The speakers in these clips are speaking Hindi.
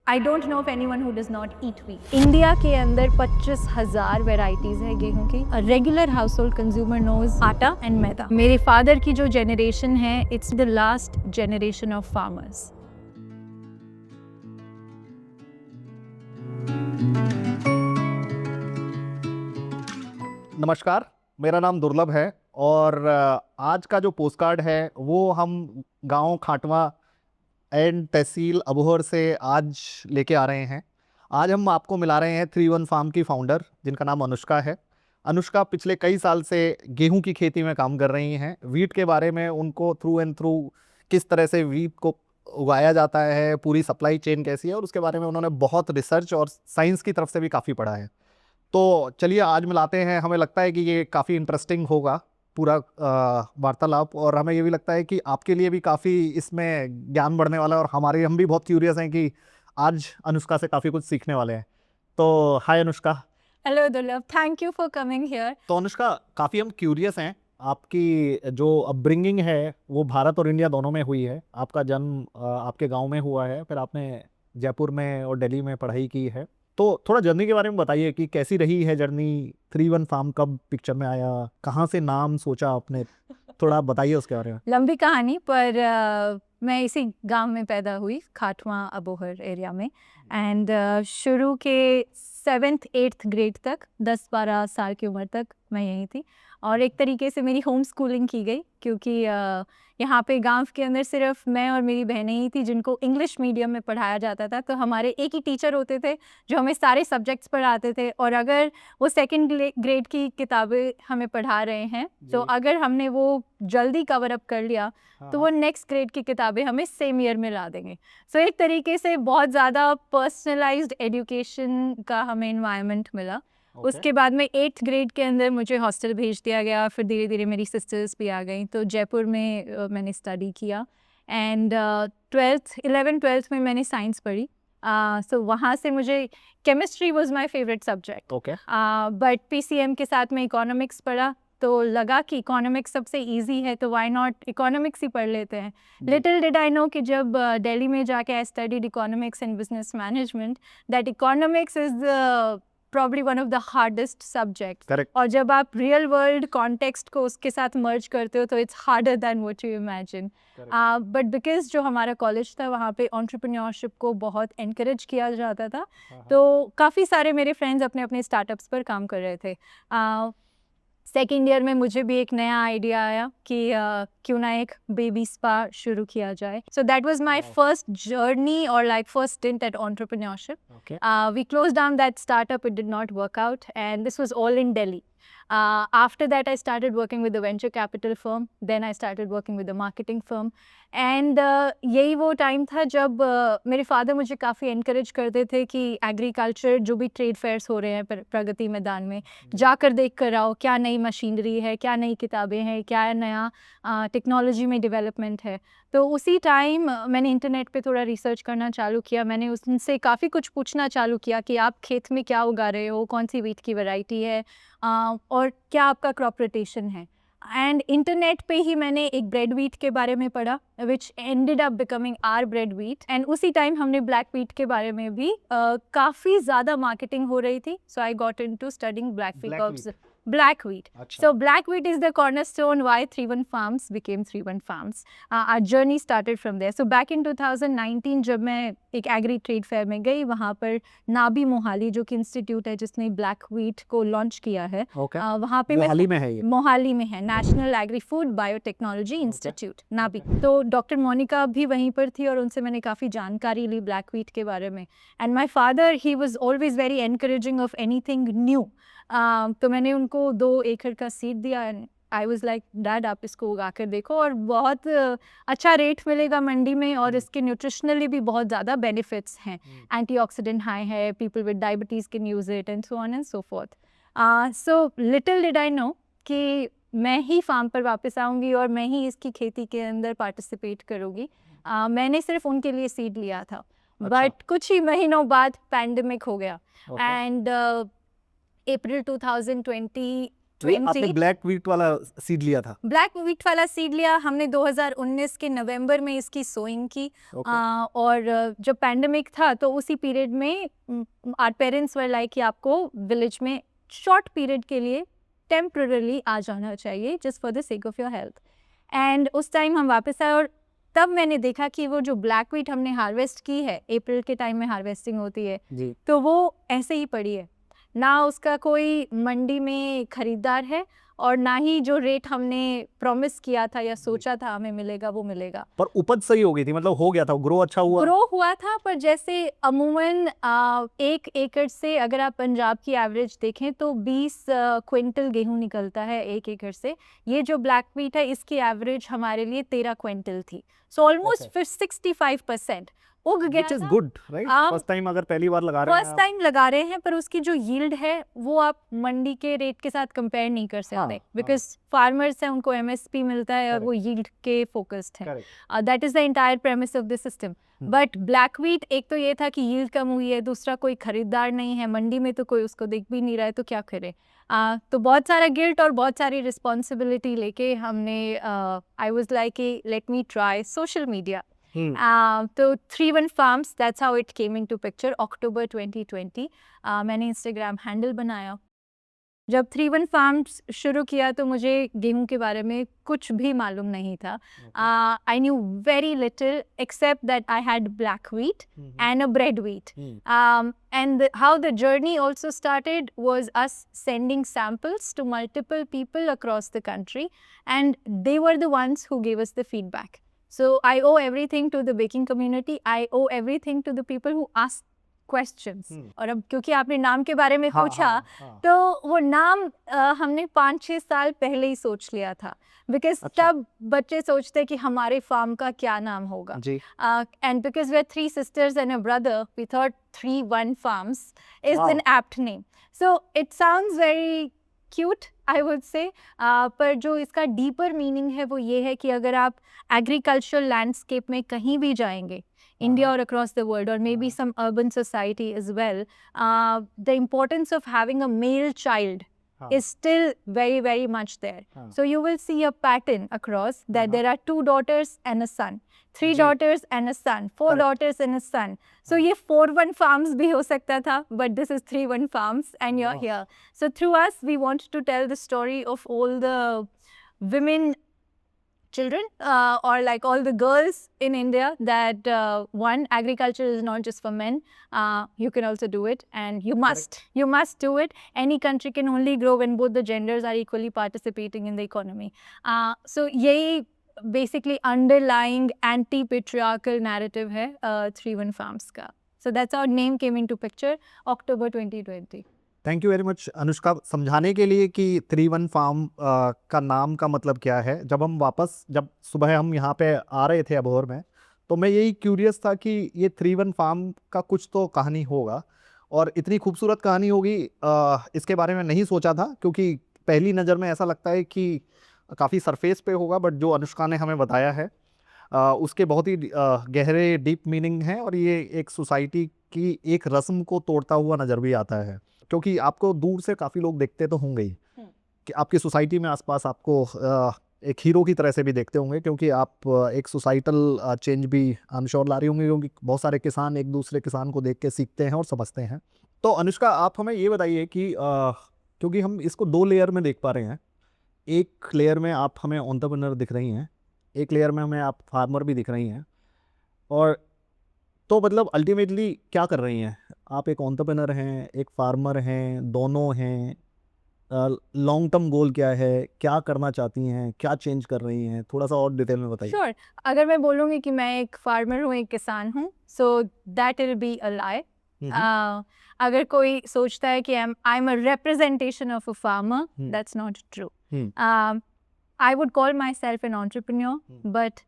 I don't know of anyone who does not eat wheat. India के अंदर 25,000 वेराइटीज है गेहूं की। A regular household consumer knows atta and maida. मेरे फादर की जो जनरेशन है, it's the last generation of farmers. नमस्कार, मेरा नाम दुर्लभ है और आज का जो पोस्टकार्ड है वो हम गांव खाटवा एंड तहसील अबोहर से आज लेके आ रहे हैं। आज हम आपको मिला रहे हैं 3-1 फार्म की फाउंडर, जिनका नाम अनुष्का है। अनुष्का पिछले कई साल से गेहूं की खेती में काम कर रही हैं। वीट के बारे में उनको थ्रू एंड थ्रू किस तरह से वीट को उगाया जाता है, पूरी सप्लाई चेन कैसी है, और उसके बारे में उन्होंने बहुत रिसर्च और साइंस की तरफ से भी काफ़ी पढ़ा है। तो चलिए आज मिलाते हैं। हमें लगता है कि ये काफ़ी इंटरेस्टिंग होगा पूरा वार्तालाप, और हमें ये भी लगता है कि आपके लिए भी काफ़ी इसमें ज्ञान बढ़ने वाला है, और हम भी बहुत क्यूरियस हैं कि आज अनुष्का से काफ़ी कुछ सीखने वाले हैं। तो हाय अनुष्का। हेलो दुर्लभ, thank you for coming here. तो अनुष्का, काफ़ी हम क्यूरियस हैं, आपकी जो अपब्रिंगिंग है वो भारत और इंडिया दोनों में हुई है। आपका जन्म आपके गांव में हुआ है, फिर आपने जयपुर में और दिल्ली में पढ़ाई की है। तो थोड़ा जर्नी के बारे में बताइए कि कैसी रही है जर्नी। 3-1 फार्म कब पिक्चर में आया, कहाँ से नाम सोचा आपने, थोड़ा आप बताइए उसके बारे में। लंबी कहानी, पर मैं इसी गांव में पैदा हुई, खाटवा अबोहर एरिया में। एंड शुरू के 7th-8th ग्रेड तक, 10-12 साल की उम्र तक मैं यहीं थी। और एक तरीके से मेरी होम स्कूलिंग की गई, क्योंकि यहाँ पे गांव के अंदर सिर्फ मैं और मेरी बहनें ही थी जिनको इंग्लिश मीडियम में पढ़ाया जाता था। तो हमारे एक ही टीचर होते थे जो हमें सारे सब्जेक्ट्स पढ़ाते थे, और अगर वो 2nd ग्रेड की किताबें हमें पढ़ा रहे हैं तो अगर हमने वो जल्दी कवर अप कर लिया तो वो नेक्स्ट ग्रेड की किताबें हमें सेम ईयर में ला देंगे। सो एक तरीके से बहुत ज़्यादा पर्सनलाइज्ड एजुकेशन का हमें इन्वायरमेंट मिला। उसके बाद में 8th ग्रेड के अंदर मुझे हॉस्टल भेज दिया गया। फिर धीरे धीरे मेरी सिस्टर्स भी आ गई, तो जयपुर में मैंने स्टडी किया। एंड 11th-12th में मैंने साइंस पढ़ी। सो वहाँ से मुझे chemistry was my favourite subject. Okay. But PCM के साथ में इकोनॉमिक्स पढ़ा, तो लगा कि इकोनॉमिक्स सबसे इजी है, तो व्हाई नॉट इकोनॉमिक्स ही पढ़ लेते हैं। लिटिल डिड आई नो कि जब दिल्ली में जाके I studied economics and business management, that economics is probably one of the hardest subjects. Correct. और जब आप रियल वर्ल्ड कॉन्टेक्स्ट को उसके साथ मर्ज करते हो तो it's harder than what you imagine. But because जो हमारा कॉलेज था वहाँ पे एंटरप्रेन्योरशिप को बहुत एनकरेज किया जाता था, तो काफ़ी सारे मेरे फ्रेंड्स अपने अपने स्टार्टअप्स पर काम कर रहे थे। सेकेंड ईयर में मुझे भी एक नया आइडिया आया कि क्यों ना एक बेबी स्पा शुरू किया जाए। So that was my first journey और like first stint at entrepreneurship. We closed down that startup. It did not work out, and this was all in Delhi. After that, I started working with a venture capital firm. Then I started working with a marketing firm. And यही वो टाइम था जब मेरे फादर मुझे काफ़ी इनकरेज करते थे कि एग्रीकल्चर जो भी ट्रेड फेयर्स हो रहे हैं प्रगति मैदान में जाकर देख कर आओ, क्या नई मशीनरी है, क्या नई किताबें हैं, क्या नया टेक्नोलॉजी में डेवलपमेंट है। तो उसी टाइम मैंने इंटरनेट पे थोड़ा रिसर्च करना चालू किया। मैंने उनसे काफ़ी कुछ पूछना चालू किया कि आप खेत में क्या उगा रहे हो, कौन सी वीट की वैरायटी है, और क्या आपका क्रॉप रोटेशन है। एंड इंटरनेट पे ही मैंने एक ब्रेड वीट के बारे में पढ़ा, which ended up becoming our bread wheat. And उसी टाइम हमने ब्लैक वीट के बारे में भी काफ़ी ज़्यादा मार्केटिंग हो रही थी। So I got into studying black wheat. So black wheat is the cornerstone why 3-1 Farms became 3-1 Farms. Our journey started from there. So back in 2019 जब मैं एक एग्री ट्रेड फेयर में गई, वहाँ पर नाबी मोहाली जो कि इंस्टीट्यूट है जिसने ब्लैक व्हीट को लॉन्च किया है, वहाँ पे मोहाली में है, ये मोहाली में है, national agri food biotechnology institute Nabi. तो डॉक्टर मोनिका भी वहीं पर थी और उनसे मैंने काफ़ी जानकारी ली ब्लैक व्हीट के बारे में। And my father he was always very encouraging of anything new. तो मैंने उनको 2 एकड़ का सीड दिया। आई वॉज लाइक, डैड आप इसको उगा कर देखो और बहुत अच्छा रेट मिलेगा मंडी में, और इसके न्यूट्रिशनली भी बहुत ज़्यादा बेनिफिट्स हैं। एंटीऑक्सीडेंट हाई है, people with diabetes can use it and so on and so fourth. So little did I know कि मैं ही फार्म पर वापस आऊँगी और मैं ही इसकी खेती के अंदर पार्टिसिपेट करूँगी। मैंने सिर्फ उनके लिए सीड लिया था। बट कुछ ही महीनों बाद पैंडमिक हो गया। एंड अप्रैल 2020 आपने 2020 ब्लैक व्हीट वाला सीड लिया था? ब्लैक व्हीट वाला सीड लिया हमने 2019 के नवंबर में इसकी सोइंग की। और जब पैंडेमिक था तो उसी पीरियड में आवर पेरेंट्स वर लाइक कि आपको विलेज में शॉर्ट पीरियड के लिए टेम्पररी आ जाना चाहिए just for the sake of your health. And उस टाइम हम वापस आए और तब मैंने देखा कि वो जो ब्लैक व्हीट हमने हार्वेस्ट की है, अप्रैल के टाइम में हार्वेस्टिंग होती है जी। तो वो ऐसे ही पड़ी है, ना उसका कोई मंडी में खरीदार है और ना ही जो रेट हमने प्रॉमिस किया था या सोचा था हमें मिलेगा वो मिलेगा। पर उपज सही हो गई थी, मतलब हो गया था, ग्रो अच्छा हुआ? ग्रो हुआ था, पर जैसे अमूमन 1 एकड़ से अगर आप पंजाब की एवरेज देखें तो 20 क्विंटल गेहूं निकलता है 1 एकड़ से। ये जो ब्लैक व्हीट है इसकी एवरेज हमारे लिए 13 क्विंटल थी, सो ऑलमोस्ट 65% उग गया Which is था। good, right? फर्स्ट टाइम अगर पहली बार लगा रहे हैं फर्स्ट टाइम लगा रहे हैं, पर उसकी जो यील्ड है वो आप मंडी के रेट के साथ कंपेयर नहीं कर सकते बिकॉज फार्मर्स हैं, उनको एमएसपी मिलता है और वो यील्ड के फोकस्ड है। That is the entire premise of the system. But black wheat, एक तो ये था कि यील्ड कम हुई है, दूसरा कोई खरीदार नहीं है मंडी में तो कोई उसको देख भी नहीं रहा है तो क्या करे। तो बहुत सारा गिल्ट और बहुत सारी रिस्पॉन्सिबिलिटी लेके हमने I was like let me try social media. तो 3-1 Farms, that's how it came into picture, October 2020। मैंने इंस्टाग्राम हैंडल बनाया। जब 3-1 Farms शुरू किया तो मुझे गेहूं के बारे में कुछ भी मालूम नहीं था। I knew very little except that I had black wheat and a bread wheat। And how the journey also started was us sending samples to multiple people across the country and they were the ones who gave us the feedback। So I owe everything to the baking community, I owe everything to the people who asked questions। और अब क्योंकि आपने नाम के बारे में पूछा, तो वो नाम हमने 5-6 साल पहले ही सोच लिया था बिकॉज तब बच्चे सोचते कि हमारे फार्म का क्या नाम होगा। And because we are 3 sisters and a brother, we thought 3-1 Farms is an apt name। So it sounds very cute I would say, पर जो इसका डीपर मीनिंग है वो ये है कि अगर आप एग्रीकल्चरल लैंडस्केप में कहीं भी जाएंगे इंडिया और अक्रॉस द वर्ल्ड और maybe some urban society as well, the importance of having a male child is still very very much there। So you will see a pattern across that there are 2 daughters and a son, 3 daughters and a son, 4 daughters and a son। So ये 4-1 Farms भी हो सकता था, but this is 3-1 Farms and you're here। So through us we want to tell the story of all the women children or like all the girls in India that one, agriculture is not just for men, you can also do it and you must do it। Any country can only grow when both the genders are equally participating in the economy। So यही basically underlying anti-patriarchal narrative है 3-1 Farms का। So that's how name came into picture October 2020। Thank you very much Anushka, समझाने के लिए कि 3-1 फार्म का नाम का मतलब क्या है। जब सुबह हम यहाँ पे आ रहे थे अबोहर में, तो मैं यही क्यूरियस था कि ये 3-1 फार्म का कुछ तो कहानी होगा और इतनी खूबसूरत कहानी होगी, इसके बारे में नहीं सोचा था क्योंकि पहली नज़र में ऐसा लगता है कि काफ़ी सरफेस पे होगा, बट जो अनुष्का ने हमें बताया है उसके बहुत ही गहरे डीप मीनिंग है और ये एक सोसाइटी की एक रस्म को तोड़ता हुआ नज़र भी आता है। क्योंकि आपको दूर से काफ़ी लोग देखते तो होंगे ही कि आपकी सोसाइटी में आसपास आपको एक हीरो की तरह से भी देखते होंगे, क्योंकि आप एक सोसाइटल चेंज भी आई एम श्योर ला रही होंगी, क्योंकि बहुत सारे किसान एक दूसरे किसान को देख के सीखते हैं और समझते हैं। तो अनुष्का, आप हमें ये बताइए कि क्योंकि हम इसको 2 लेयर में देख पा रहे हैं, एक लेयर में आप हमें एंटरप्रेन्योर दिख रही हैं, एक लेयर में हमें आप फार्मर भी दिख रही हैं, और तो मतलब अल्टीमेटली क्या कर रही हैं आप? एक एंटरप्रेन्योर हैं, एक फार्मर हैं, दोनों हैं। लॉन्ग टर्म गोल क्या है, क्या करना चाहती हैं, क्या चेंज कर रही हैं, थोड़ा सा और डिटेल में बताइए। श्योर। अगर मैं बोलूँगी कि मैं एक फार्मर हूँ, एक किसान हूँ, so that will be a lie. अगर कोई सोचता है कि I am a representation of a farmer, that's not true. I would call myself an entrepreneur, but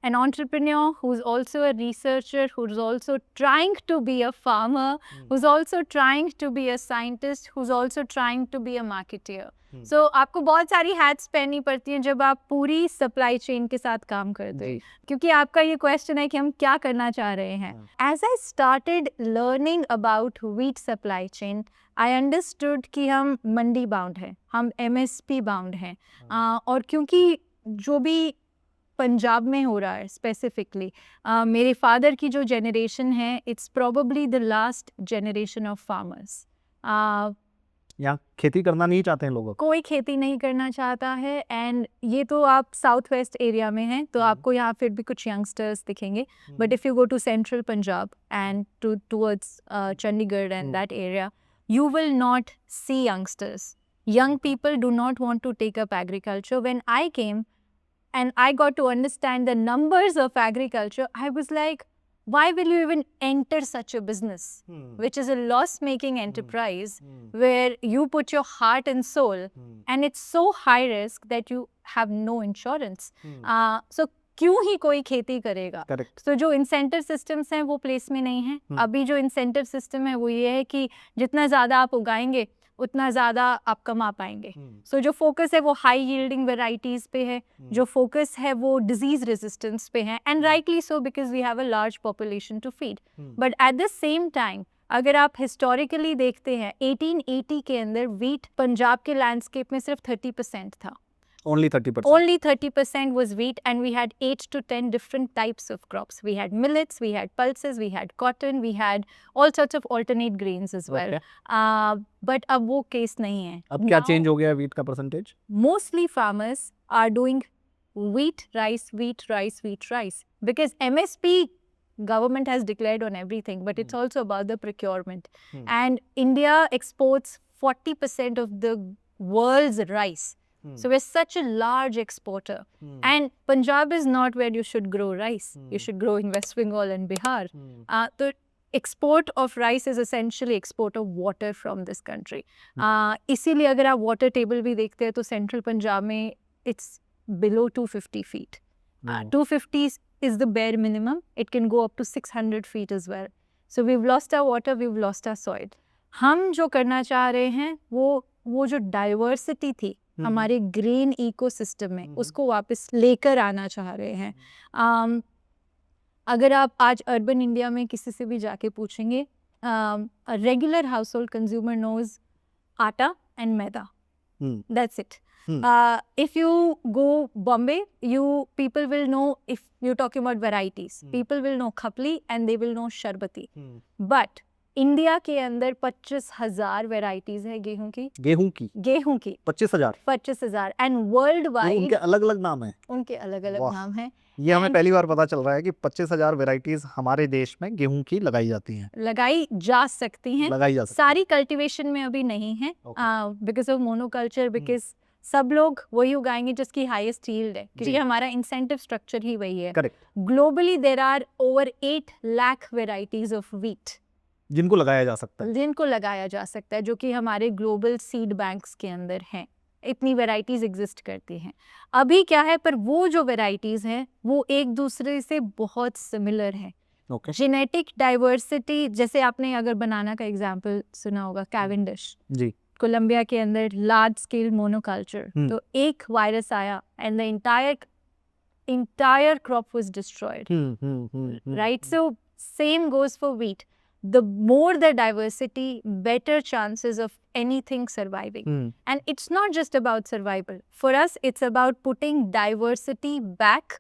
an entrepreneur who's also a researcher, who's also trying to be a farmer, who's also trying to be a scientist, who's also trying to be a marketeer. So आपको बहुत सारी हैट्स पहननी पड़ती हैं जब आप पूरी सप्लाई चेन के साथ काम करते हैं, क्योंकि आपका ये क्वेश्चन है कि हम क्या करना चाह रहे हैं. As I started learning about wheat supply chain, I understood कि हम मंडी बाउंड हैं, हम MSP बाउंड हैं. और क्योंकि जो भी पंजाब में हो रहा है स्पेसिफिकली, मेरे फादर की जो जनरेशन है, it's probably the last generation of farmers. यहाँ खेती करना नहीं चाहते हैं लोग. कोई खेती नहीं करना चाहता है. एंड ये तो आप साउथ वेस्ट एरिया में हैं, तो आपको यहाँ फिर भी कुछ यंगस्टर्स दिखेंगे. But if you go to central Punjab and towards Chandigarh and that area, you will not see youngsters. Young people do not want to take up agriculture. When I came and I got to understand the numbers of agriculture, I was like, why will you even enter such a business, which is a loss-making enterprise, where you put your heart and soul, and it's so high risk that you have no insurance. So क्यों ही कोई खेती करेगा. तो जो इंसेंटिव सिस्टम्स हैं वो प्लेस में नहीं है. अभी जो इंसेंटिव सिस्टम है वो ये है कि जितना ज़्यादा आप उगाएंगे उतना ज़्यादा आप कमा पाएंगे. सो जो फोकस है वो हाई यील्डिंग वेराइटीज़ पे है, जो फोकस है वो डिजीज रेजिस्टेंस पे है. And rightly so, because we have a large population to feed. But at the same time अगर आप हिस्टोरिकली देखते हैं, 1880 के अंदर वीट पंजाब के लैंडस्केप में सिर्फ 30% था. Only 30%. Only 30% was wheat, and we had 8 to 10 different types of crops. We had millets, we had pulses, we had cotton, we had all sorts of alternate grains as well. But अब वो केस नहीं है. अब क्या चेंज हो गया है wheat का percentage? Mostly farmers are doing wheat, rice, wheat, rice, wheat, rice. Because MSP government has declared on everything, but it's also about the procurement. And India exports 40% of the world's rice. So we're such a large exporter. And Punjab is not where you should grow rice. You should grow in West Bengal and Bihar. The export of rice is essentially export of water from this country. इसीलिए अगर आप water table भी देखते हैं तो central Punjab में it's below 250 feet. 250 is the bare minimum. It can go up to 600 feet as well. So we've lost our water, we've lost our soil. हम जो करना चाह रहे हैं वो जो डाइवर्सिटी थी हमारे ग्रेन इकोसिस्टम में, उसको वापस लेकर आना चाह रहे हैं. अगर आप आज अर्बन इंडिया में किसी से भी जाके पूछेंगे, regular household consumer knows atta and maida, that's it. If you go Bombay, people will know, if you're talking about varieties, people will know khapli and they will know sharbati. But India के अंदर 25,000 वेराइटीज है गेहूं की 25,000 एंड वर्ल्ड वाइड उनके अलग अलग नाम है. नाम है. ये हमें पहली बार पता चल रहा है कि 25,000 वेराइटीज हमारे देश में गेहूं की लगाई जाती हैं. लगाई जा सकती हैं. सारी कल्टीवेशन में अभी नहीं है बिकॉज ऑफ मोनोकल्चर, बिकॉज सब लोग वही उगाएंगे जिसकी हाईएस्ट यील्ड है, क्योंकि हमारा इंसेंटिव स्ट्रक्चर ही वही है. Globally there are over 8 lakh varieties of wheat जिनको लगाया जा सकता है, जो कि हमारे ग्लोबल सीड बैंक्स के अंदर हैं. इतनी वेराइटीज एग्जिस्ट करती हैं. अभी क्या है, पर वो जो वेराइटीज हैं वो एक दूसरे से बहुत सिमिलर है. जेनेटिक डाइवर्सिटी, जैसे आपने अगर बनाना का एग्जांपल सुना होगा, कैवेंडिश जी, कोलंबिया के अंदर लार्ज स्केल मोनोकल्चर, तो एक वायरस आया and the entire crop was destroyed. Right? So same goes for wheat. The more the diversity, better chances of anything surviving. And it's not just about survival. For us, it's about putting diversity back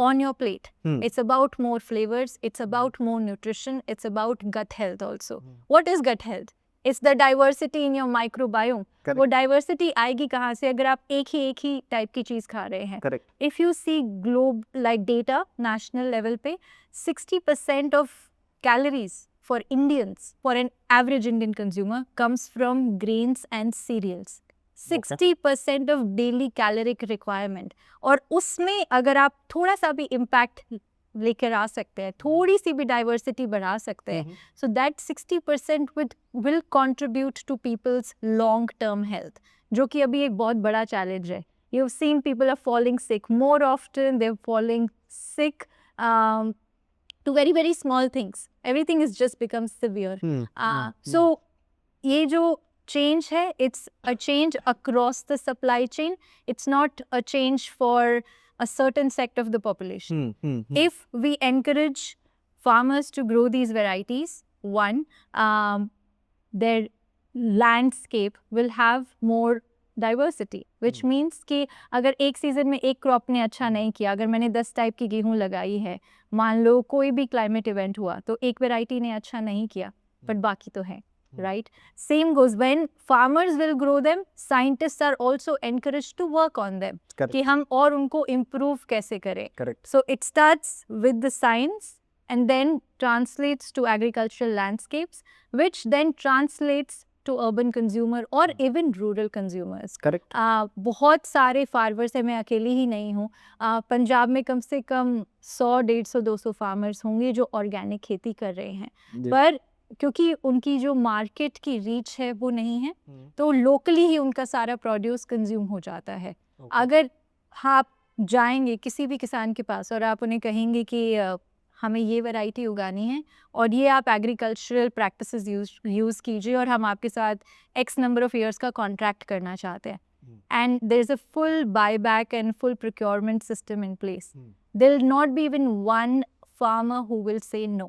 on your plate. It's about more flavors. It's about more nutrition. It's about gut health also. What is gut health? It's the diversity in your microbiome. वो diversity आएगी कहाँ से अगर आप एक ही टाइप की चीज़ खा रहे हैं. If you see like data, national level पे, 60% of calories for Indians, for an average Indian consumer, comes from grains and cereals. 60% of daily caloric requirement. और उसमें अगर आप थोड़ा सा भी impact लेकर आ सकते हैं, थोड़ी सी भी diversity बढ़ा सकते हैं, so that 60% will contribute to people's long term health, जो कि अभी एक बहुत बड़ा challenge है. You've seen people are falling sick more often. They're falling sick to very, very small things. Everything has just become severe. So, ये जो change है, it's a change across the supply chain. It's not a change for a certain sect of the population. If we encourage farmers to grow these varieties, one, their landscape will have more diversity, which means कि अगर एक सीजन में एक क्रॉप ने अच्छा नहीं किया, अगर मैंने 10 टाइप की गेहूं लगाई है, मान लो कोई भी क्लाइमेट इवेंट हुआ तो एक वैरायटी ने अच्छा नहीं किया, बट बाकी तो है, right? Same goes when farmers will grow them, scientists are also encouraged to work on them. कि हम और उनको improve कैसे करें. Correct. So it starts with the science and then translates to agricultural landscapes, which then translates to urban consumer or even rural consumers. Correct. बहुत सारे फार्मर्स हैं, मैं अकेली ही नहीं हूँ. पंजाब में कम से कम 100, 150, 200 फार्मर्स होंगे जो ऑर्गेनिक खेती कर रहे हैं, पर क्योंकि उनकी जो मार्केट की रीच है वो नहीं है, तो लोकली ही उनका सारा प्रोड्यूस कंज्यूम हो जाता है. अगर आप जाएंगे किसी भी किसान के पास और आप उन्हें कहेंगे कि हमें ये वैरायटी उगानी है और ये आप एग्रीकल्चरल प्रैक्टिसेस यूज़ कीजिए और हम आपके साथ एक्स नंबर ऑफ ईयर्स का कॉन्ट्रैक्ट करना चाहते हैं, and there is a full buy back and full procurement system in place, there will not be even one farmer who will say no.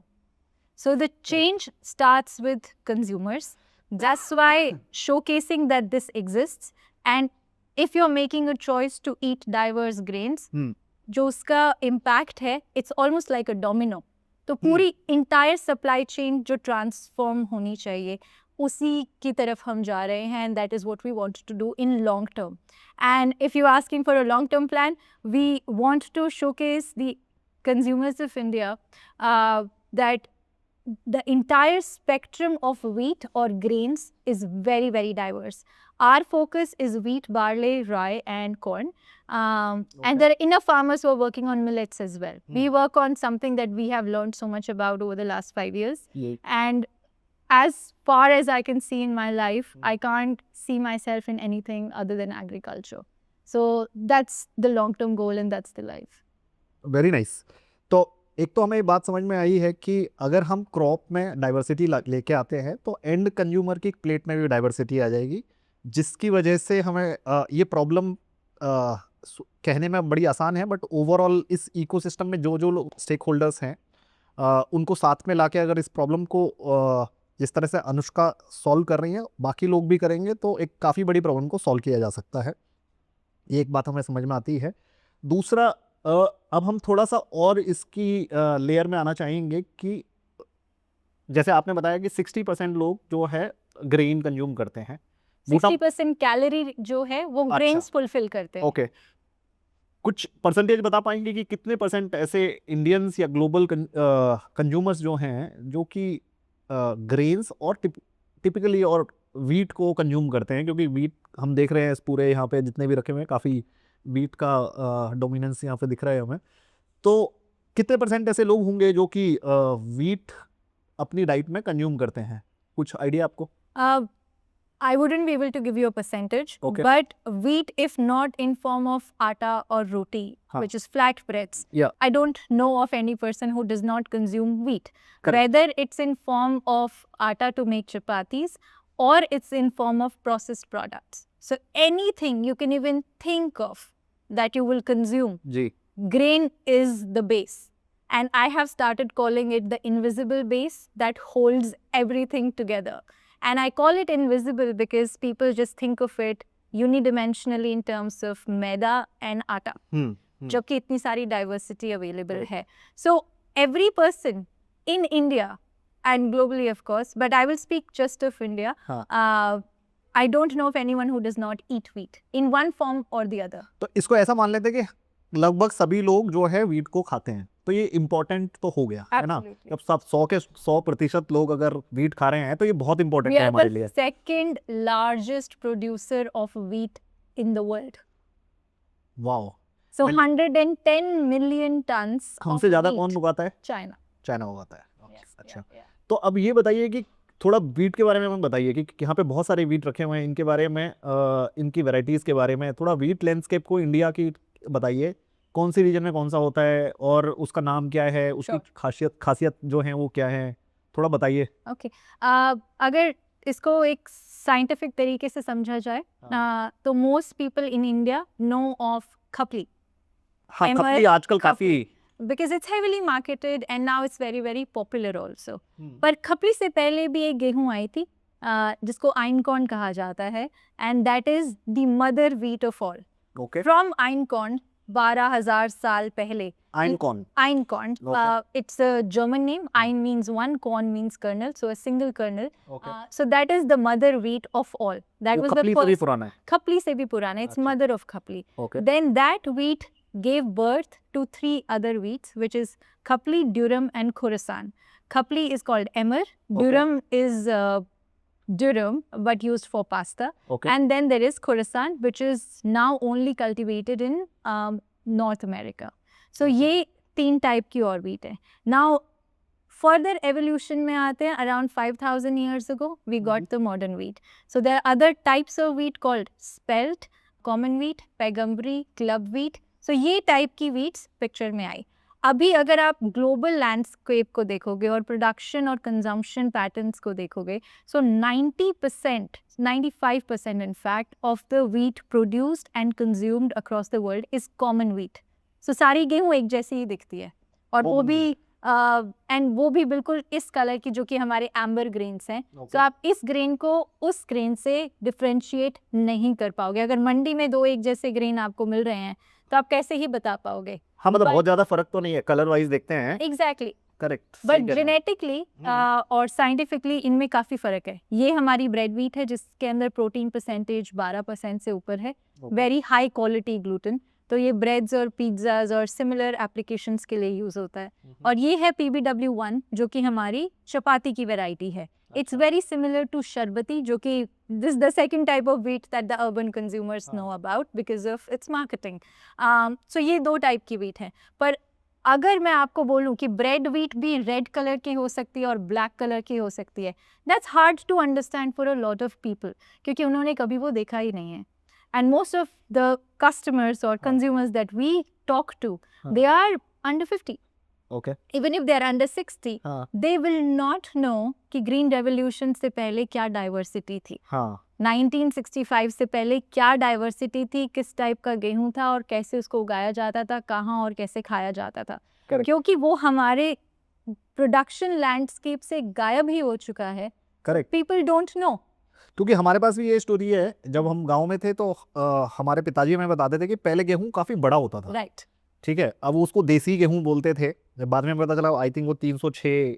So the change starts with consumers. That's why showcasing that this exists, and if you're making a choice to eat diverse grains, जो उसका impact है, it's almost like a domino. तो पूरी entire supply chain जो transform होनी चाहिए, उसी की तरफ हम जा रहे हैं, and that is what we want to do in long term. And if you're asking for a long term plan, we want to showcase the consumers of India that the entire spectrum of wheat or grains is very, very diverse. Our focus is wheat, barley, rye and corn. And there are enough farmers who are working on millets as well. We work on something that we have learned so much about over the last 5 years. And as far as I can see in my life, I can't see myself in anything other than agriculture. So that's the long-term goal and that's the life. Very nice. तो एक तो हमें बात समझ में आई है कि अगर हम क्रॉप में डाइवर्सिटी लेके आते हैं तो एंड कंज्यूमर की प्लेट में भी डाइवर्सिटी आ जाएगी, जिसकी वजह से हमें ये प्रॉब्लम कहने में बड़ी आसान है, बट ओवरऑल इस इकोसिस्टम में जो जो स्टेक होल्डर्स हैं उनको साथ में लाके अगर इस प्रॉब्लम को जिस तरह से अनुष्का सॉल्व कर रही है बाकी लोग भी करेंगे तो एक काफ़ी बड़ी प्रॉब्लम को सॉल्व किया जा सकता है. ये एक बात हमें समझ में आती है. दूसरा, अब हम थोड़ा सा और इसकी लेयर में आना चाहेंगे कि जैसे आपने बताया कि 60% लोग जो है ग्रेन कंज्यूम करते हैं, 60% कैलोरी जो है वो ग्रेन्स फुलफिल करते हैं. ओके, कुछ परसेंटेज बता पाएंगे कि कितने परसेंट ऐसे इंडियंस या ग्लोबल कंज्यूमर्स जो हैं जो कि ग्रेन्स और टिपिकली और वीट को कंज्यूम करते हैं, क्योंकि वीट हम देख रहे हैं इस पूरे यहाँ पे जितने भी रखे हुए हैं काफ़ी वीट का डोमिनेंस यहाँ पे दिख रहा है हमें. तो कितने परसेंट ऐसे लोग होंगे जो कि वीट अपनी डाइट में कंज्यूम करते हैं? कुछ आइडिया आपको? I wouldn't be able to give you a percentage, but wheat, if not in form of atta or roti, which is flatbreads, I don't know of any person who does not consume wheat. Whether it's in form of atta to make chapatis or it's in form of processed products. So anything you can even think of that you will consume, grain is the base. And I have started calling it the invisible base that holds everything together. And I call it invisible because people just think of it unidimensionally in terms of maida and atta, जबकि इतनी सारी diversity available है. So every person in India and globally of course, but I will speak just of India, I don't know of anyone who does not eat wheat in one form or the other. तो इसको ऐसा मान लेते हैं कि लगभग सभी लोग जो है वीट को खाते हैं, तो ये इम्पोर्टेंट तो हो गया है ना. जब सब 100% लोग अगर वीट खा रहे हैं तो ये बहुत इम्पोर्टेंट है हमारे लिए. Second largest producer of wheat in the world. Wow. So 110 million turns. हमसे ज्यादा कौन उगाता है? चाइना. चाइना उगाता है. अच्छा, तो अब ये बताइए कि थोड़ा वीट के बारे में हमें बताइए कि यहाँ पे बहुत सारे वीट रखे हुए हैं, इनके बारे में इनकी वैरायटीज़ के बारे में थोड़ा वीट लैंडस्केप को इंडिया की बताइए, कौन सी रीजन में कौन सा होता है और उसका नाम क्या है, उसकी खासियत जो है वो क्या है, थोड़ा बताइए। ओके, अगर इसको एक साइंटिफिक तरीके से समझा जाए तो most people in India know of khapli, हाँ, खपली आजकल काफी because it's heavily marketed and now it's very very popular also. पर खपली से पहले भी एक गेहूं आई थी जिसको आइनकॉर्न कहा जाता है, and that is the mother wheat of all. Okay, From आइनकॉर्न 12,000 साल पहले. आइनकॉर्न, Einkorn. It's a German name. Ein means one, corn means kernel, so a single kernel. Okay, So that is the mother wheat of all. That was the खपली से भी first. पुराना है। Khapli se bhi purana. It's अच्छा। mother of Khapli. Okay, Then that wheat gave birth to 3 other wheats, which is Khapli, Durum, and Khorasan. Khapli is called emmer. Durum is durum, but used for pasta. Okay, And then there is Khorasan, which is now only cultivated in North America. So ये 3 टाइप की और wheat है. Now further evolution में आते हैं, around 5,000 years ago we got the modern wheat. So there are other types of wheat called spelt, common wheat, pegumbri, club wheat. So ये टाइप की wheats पिक्चर में आई. अभी अगर आप ग्लोबल लैंडस्केप को देखोगे और प्रोडक्शन और कंजम्पशन पैटर्न्स को देखोगे, सो 90%, 95% in fact of the wheat produced and consumed across the world is common wheat. So सारी गेहूं एक जैसी ही दिखती है और वो भी एंड वो भी बिल्कुल इस कलर की जो कि हमारे एम्बर ग्रेन्स हैं. तो आप इस ग्रेन को उस ग्रेन से डिफरेंशिएट नहीं कर पाओगे. अगर मंडी में 2 एक जैसे ग्रेन आपको मिल रहे हैं तो आप कैसे ही बता पाओगे. हाँ, मतलब बहुत ज्यादा फर्क तो नहीं है, कलर वाइज देखते हैं। एग्जैक्टली, करेक्ट, बट जेनेटिकली और साइंटिफिकली इनमें काफ़ी फ़र्क है. ये हमारी ब्रेड व्हीट है जिसके अंदर प्रोटीन परसेंटेज 12% से ऊपर है, वेरी हाई क्वालिटी ग्लूटेन. तो ये ब्रेड्स और पिज्ज़ाज और सिमिलर एप्लीकेशंस के लिए यूज़ होता है. और ये है PBW1 जो कि हमारी चपाती की वैरायटी है. It's very similar to Sharbati, जो कि this the second type of wheat that the urban consumers know about because of its marketing. So ये 2 टाइप की व्हीट है. पर अगर मैं आपको बोलूं कि ब्रेड व्हीट भी रेड कलर की हो सकती है और ब्लैक कलर की हो सकती है, that's hard to understand for a lot of people, क्योंकि उन्होंने कभी वो देखा ही नहीं है. And most of the customers or consumers that we talk to, they are under 50. Okay. Even if they are under 60, they will not know कि green revolution से पहले क्या diversity थी. 1965 से पहले क्या diversity थी, किस टाइप का गेहूं था और कैसे उसको उगाया जाता था, कहाँ और कैसे खाया जाता था. क्योंकि वो हमारे production landscape से गायब ही हो चुका है. Correct. People don't know. क्योंकि हमारे पास भी ये स्टोरी है, जब हम गांव में थे तो हमारे पिताजी हमें बताते थे कि पहले गेहूं काफी बड़ा होता था. राइट. ठीक है, अब उसको देसी गेहूं बोलते थे. बाद में पता चला आई थिंक वो 306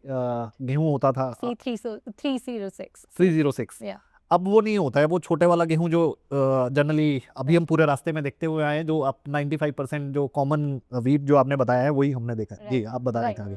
गेहूं होता था. 306. अब वो नहीं होता है, वो छोटे वाला गेहूं जो जनरली अभी हम पूरे रास्ते में देखते हुए आए हैं, जो अब 95% जो कॉमन व्हीट जो आपने बताया है वही हमने देखा है. जी, आप बता रहे थे आगे.